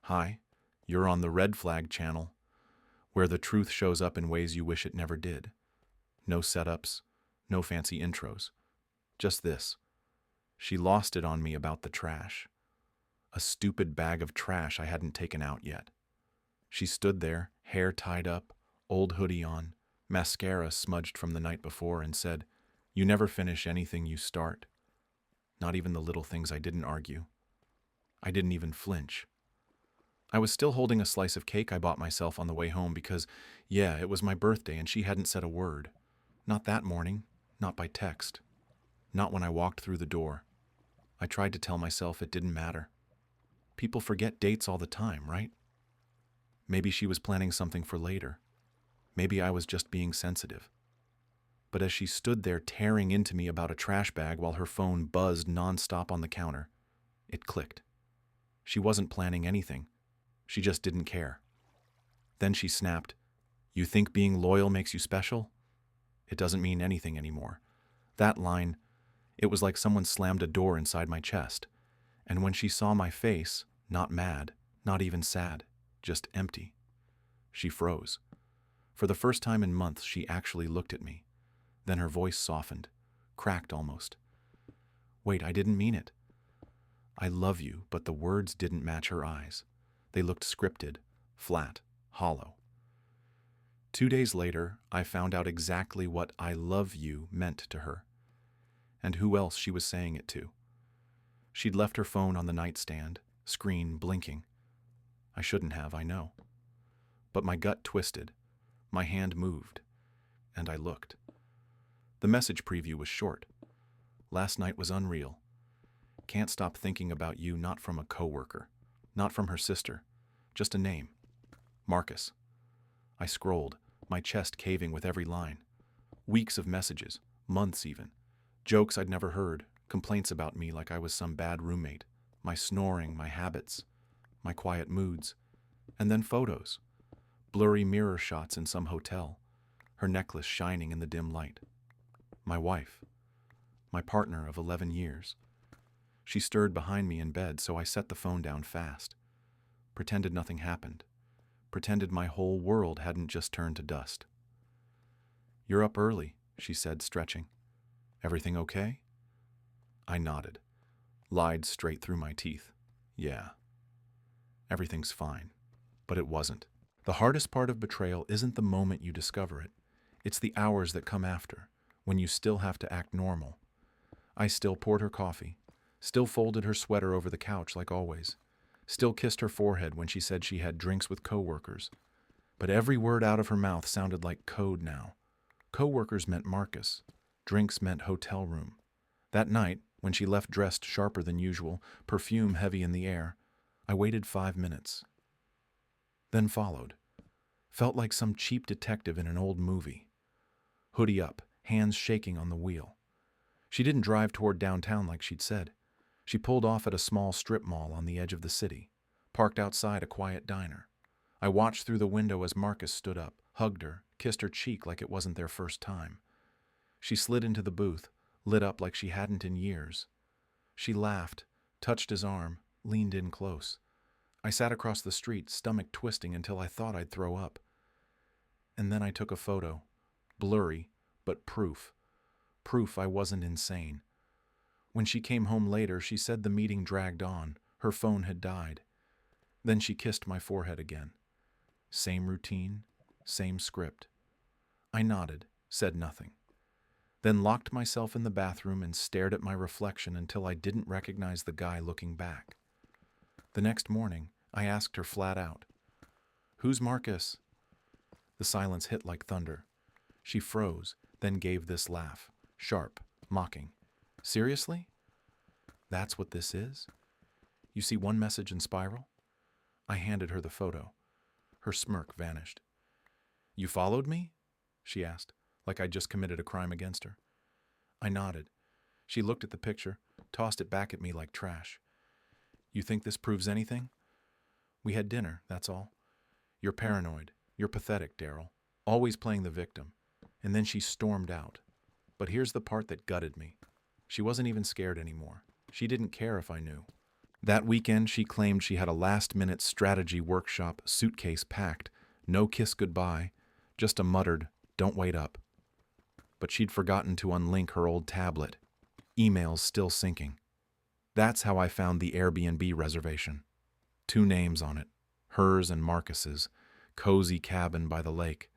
Hi, you're on the Red Flag channel, where the truth shows up in ways you wish it never did. No setups, no fancy intros. Just this. She lost it on me about the trash. A stupid bag of trash I hadn't taken out yet. She stood there, hair tied up, old hoodie on, mascara smudged from the night before, and said, "You never finish anything you start." Not even the little things I didn't argue. I didn't even flinch. I was still holding a slice of cake I bought myself on the way home because, yeah, it was my birthday and she hadn't said a word. Not that morning, not by text, not when I walked through the door. I tried to tell myself it didn't matter. People forget dates all the time, right? Maybe she was planning something for later. Maybe I was just being sensitive. But as she stood there tearing into me about a trash bag while her phone buzzed nonstop on the counter, it clicked. She wasn't planning anything. She just didn't care. Then she snapped, "You think being loyal makes you special? It doesn't mean anything anymore." That line, it was like someone slammed a door inside my chest. And when she saw my face, not mad, not even sad, just empty, she froze. For the first time in months, she actually looked at me. Then her voice softened, cracked almost. "Wait, I didn't mean it. I love you," but the words didn't match her eyes. They looked scripted, flat, hollow. 2 days later, I found out exactly what "I love you" meant to her, and who else she was saying it to. She'd left her phone on the nightstand, screen blinking. I shouldn't have, I know. But my gut twisted, my hand moved, and I looked. The message preview was short. "Last night was unreal. Can't stop thinking about you," not from a coworker, not from her sister, just a name. Marcus. I scrolled, my chest caving with every line. Weeks of messages, months even. Jokes I'd never heard, complaints about me like I was some bad roommate, my snoring, my habits, my quiet moods. And then photos. Blurry mirror shots in some hotel, her necklace shining in the dim light. My wife. My partner of 11 years. She stirred behind me in bed, so I set the phone down fast. Pretended nothing happened. Pretended my whole world hadn't just turned to dust. "You're up early," she said, stretching. "Everything okay?" I nodded. Lied straight through my teeth. "Yeah. Everything's fine." But it wasn't. The hardest part of betrayal isn't the moment you discover it. It's the hours that come after, when you still have to act normal. I still poured her coffee, still folded her sweater over the couch like always, still kissed her forehead when she said she had drinks with coworkers. But every word out of her mouth sounded like code now. Coworkers meant Marcus. Drinks meant hotel room. That night, when she left dressed sharper than usual, perfume heavy in the air, I waited 5 minutes. Then followed. Felt like some cheap detective in an old movie. Hoodie up, hands shaking on the wheel. She didn't drive toward downtown like she'd said. She pulled off at a small strip mall on the edge of the city, parked outside a quiet diner. I watched through the window as Marcus stood up, hugged her, kissed her cheek like it wasn't their first time. She slid into the booth, lit up like she hadn't in years. She laughed, touched his arm, leaned in close. I sat across the street, stomach twisting until I thought I'd throw up. And then I took a photo. Blurry, but proof. Proof I wasn't insane. When she came home later, she said the meeting dragged on. Her phone had died. Then she kissed my forehead again. Same routine, same script. I nodded, said nothing. Then locked myself in the bathroom and stared at my reflection until I didn't recognize the guy looking back. The next morning, I asked her flat out, "Who's Marcus?" The silence hit like thunder. She froze, then gave this laugh, sharp, mocking. "Seriously? That's what this is? You see one message in spiral?" I handed her the photo. Her smirk vanished. "You followed me?" she asked, like I'd just committed a crime against her. I nodded. She looked at the picture, tossed it back at me like trash. "You think this proves anything? We had dinner, that's all. You're paranoid. You're pathetic, Daryl. Always playing the victim." And then she stormed out. But here's the part that gutted me. She wasn't even scared anymore. She didn't care if I knew. That weekend, she claimed she had a last-minute strategy workshop, suitcase packed, no kiss goodbye, just a muttered, "Don't wait up." But she'd forgotten to unlink her old tablet, emails still syncing. That's how I found the Airbnb reservation. 2 names on it, hers and Marcus's, cozy cabin by the lake.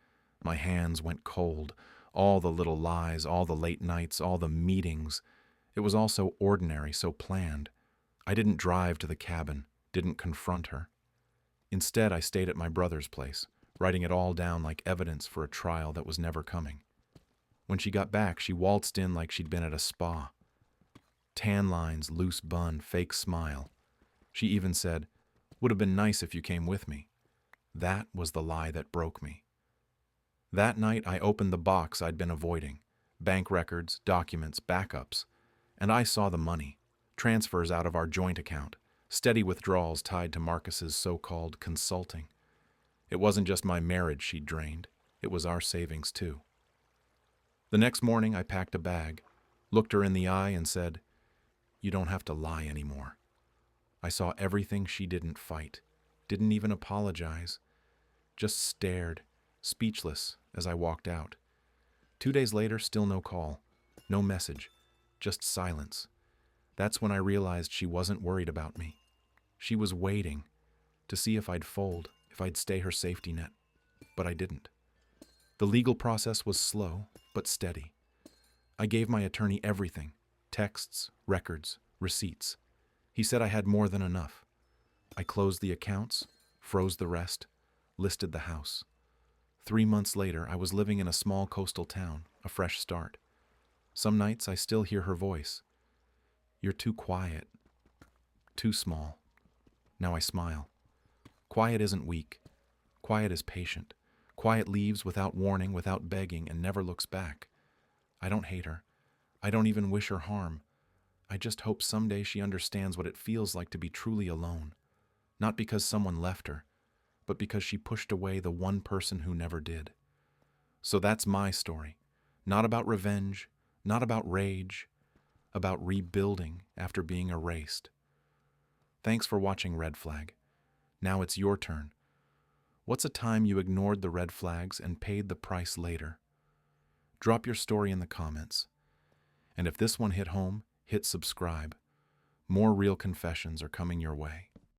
My hands went cold. All the little lies, all the late nights, all the meetings. It was all so ordinary, so planned. I didn't drive to the cabin, didn't confront her. Instead, I stayed at my brother's place, writing it all down like evidence for a trial that was never coming. When she got back, she waltzed in like she'd been at a spa. Tan lines, loose bun, fake smile. She even said, "Would have been nice if you came with me." That was the lie that broke me. That night, I opened the box I'd been avoiding. Bank records, documents, backups. And I saw the money. Transfers out of our joint account. Steady withdrawals tied to Marcus's so-called consulting. It wasn't just my marriage she'd drained. It was our savings, too. The next morning, I packed a bag, looked her in the eye and said, "You don't have to lie anymore." I saw everything she didn't fight, didn't even apologize, just stared, speechless, as I walked out. 2 days later, still no call, no message, just silence. That's when I realized she wasn't worried about me. She was waiting to see if I'd fold, if I'd stay her safety net. But I didn't. The legal process was slow, but steady. I gave my attorney everything, texts, records, receipts. He said I had more than enough. I closed the accounts, froze the rest, listed the house. 3 months later, I was living in a small coastal town, a fresh start. Some nights I still hear her voice. "You're too quiet, too small." Now I smile. Quiet isn't weak. Quiet is patient. Quiet leaves without warning, without begging, and never looks back. I don't hate her. I don't even wish her harm. I just hope someday she understands what it feels like to be truly alone. Not because someone left her, but because she pushed away the one person who never did. So that's my story. Not about revenge, not about rage, about rebuilding after being erased. Thanks for watching Red Flag. Now it's your turn. What's a time you ignored the red flags and paid the price later? Drop your story in the comments. And if this one hit home, hit subscribe. More real confessions are coming your way.